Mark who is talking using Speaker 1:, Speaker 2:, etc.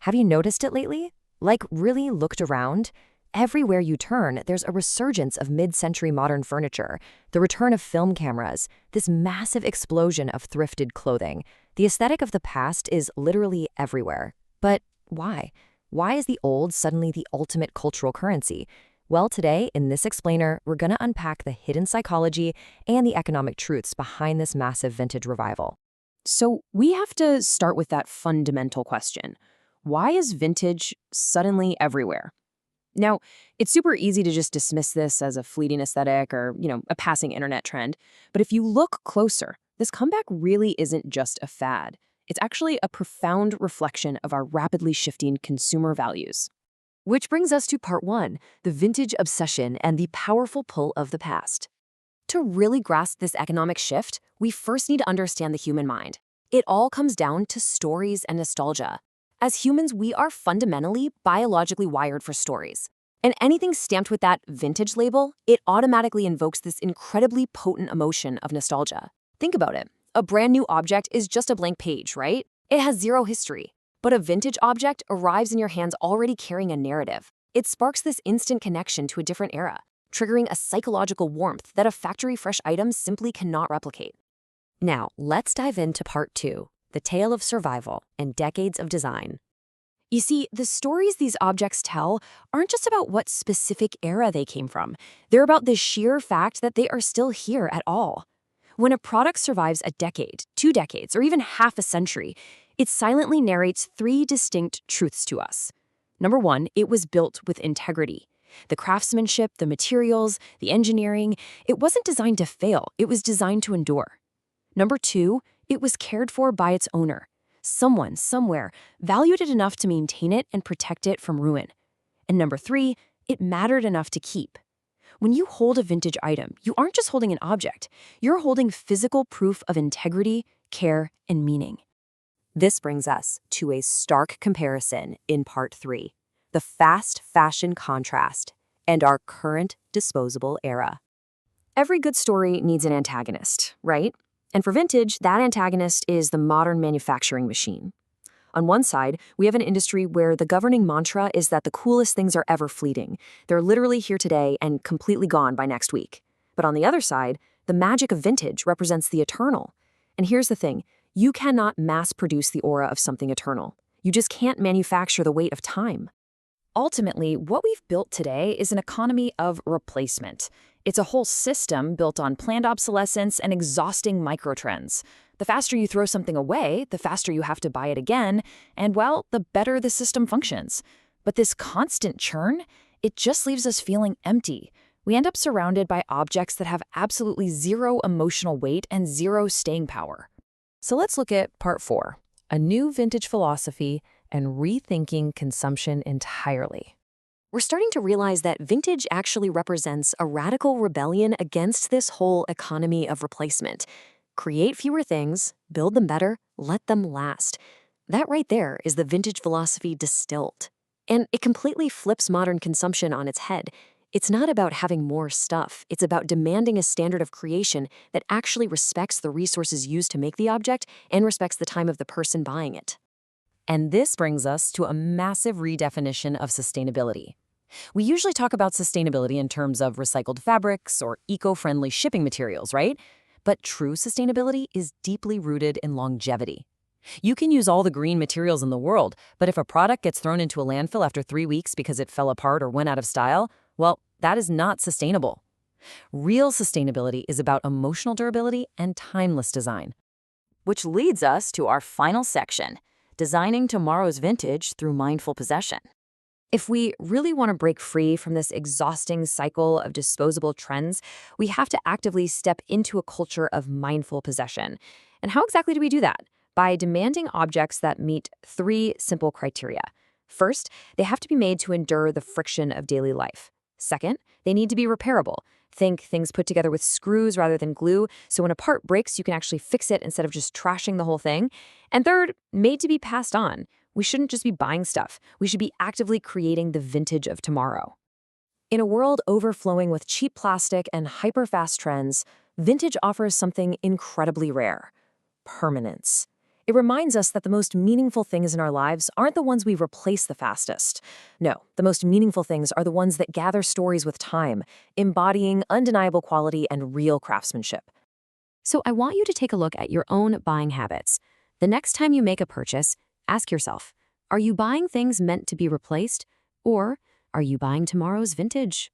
Speaker 1: Have you noticed it lately? Like, really looked around? Everywhere you turn, there's a resurgence of mid-century modern furniture, the return of film cameras, this massive explosion of thrifted clothing. The aesthetic of the past is literally everywhere. But why? Why is the old suddenly the ultimate cultural currency? Well, today, in this explainer, we're going to unpack the hidden psychology and the economic truths behind this massive vintage revival.
Speaker 2: So we have to start with that fundamental question. Why is vintage suddenly everywhere? Now, it's super easy to just dismiss this as a fleeting aesthetic or, a passing internet trend. But if you look closer, this comeback really isn't just a fad. It's actually a profound reflection of our rapidly shifting consumer values.
Speaker 1: Which brings us to part one, the vintage obsession and the powerful pull of the past. To really grasp this economic shift, we first need to understand the human mind. It all comes down to stories and nostalgia. As humans, we are fundamentally biologically wired for stories. And anything stamped with that vintage label, it automatically invokes this incredibly potent emotion of nostalgia. Think about it. A brand new object is just a blank page, right? It has zero history. But a vintage object arrives in your hands already carrying a narrative. It sparks this instant connection to a different era, triggering a psychological warmth that a factory-fresh item simply cannot replicate. Now, let's dive into part two, the tale of survival and decades of design. You see, the stories these objects tell aren't just about what specific era they came from. They're about the sheer fact that they are still here at all. When a product survives a decade, 2 decades, or even half a century, it silently narrates 3 distinct truths to us. Number 1, it was built with integrity. The craftsmanship, the materials, the engineering, it wasn't designed to fail, it was designed to endure. Number 2, it was cared for by its owner. Someone, somewhere, valued it enough to maintain it and protect it from ruin. And number 3, it mattered enough to keep. When you hold a vintage item, you aren't just holding an object, you're holding physical proof of integrity, care, and meaning. This brings us to a stark comparison in part 3, the fast fashion contrast and our current disposable era. Every good story needs an antagonist, right? And for vintage, that antagonist is the modern manufacturing machine. On one side, we have an industry where the governing mantra is that the coolest things are ever fleeting. They're literally here today and completely gone by next week. But on the other side, the magic of vintage represents the eternal. And here's the thing, you cannot mass produce the aura of something eternal. You just can't manufacture the weight of time. Ultimately, what we've built today is an economy of replacement. It's a whole system built on planned obsolescence and exhausting microtrends. The faster you throw something away, the faster you have to buy it again, and well, the better the system functions. But this constant churn, it just leaves us feeling empty. We end up surrounded by objects that have absolutely zero emotional weight and zero staying power. So let's look at part 4, a new vintage philosophy and rethinking consumption entirely. We're starting to realize that vintage actually represents a radical rebellion against this whole economy of replacement. Create fewer things, build them better, let them last. That right there is the vintage philosophy distilled. And it completely flips modern consumption on its head. It's not about having more stuff. It's about demanding a standard of creation that actually respects the resources used to make the object and respects the time of the person buying it. And this brings us to a massive redefinition of sustainability. We usually talk about sustainability in terms of recycled fabrics or eco-friendly shipping materials, right? But true sustainability is deeply rooted in longevity. You can use all the green materials in the world, but if a product gets thrown into a landfill after 3 weeks because it fell apart or went out of style, well, that is not sustainable. Real sustainability is about emotional durability and timeless design. Which leads us to our final section, designing tomorrow's vintage through mindful possession. If we really want to break free from this exhausting cycle of disposable trends, we have to actively step into a culture of mindful possession. And how exactly do we do that? By demanding objects that meet 3 simple criteria. First, they have to be made to endure the friction of daily life. Second, they need to be repairable. Think things put together with screws rather than glue, so when a part breaks, you can actually fix it instead of just trashing the whole thing. And third, made to be passed on. We shouldn't just be buying stuff. We should be actively creating the vintage of tomorrow. In a world overflowing with cheap plastic and hyper-fast trends, vintage offers something incredibly rare: permanence.
Speaker 2: It reminds us that the most meaningful things in our lives aren't the ones we replace the fastest. No, the most meaningful things are the ones that gather stories with time, embodying undeniable quality and real craftsmanship.
Speaker 1: So I want you to take a look at your own buying habits. The next time you make a purchase, ask yourself, are you buying things meant to be replaced? Or are you buying tomorrow's vintage?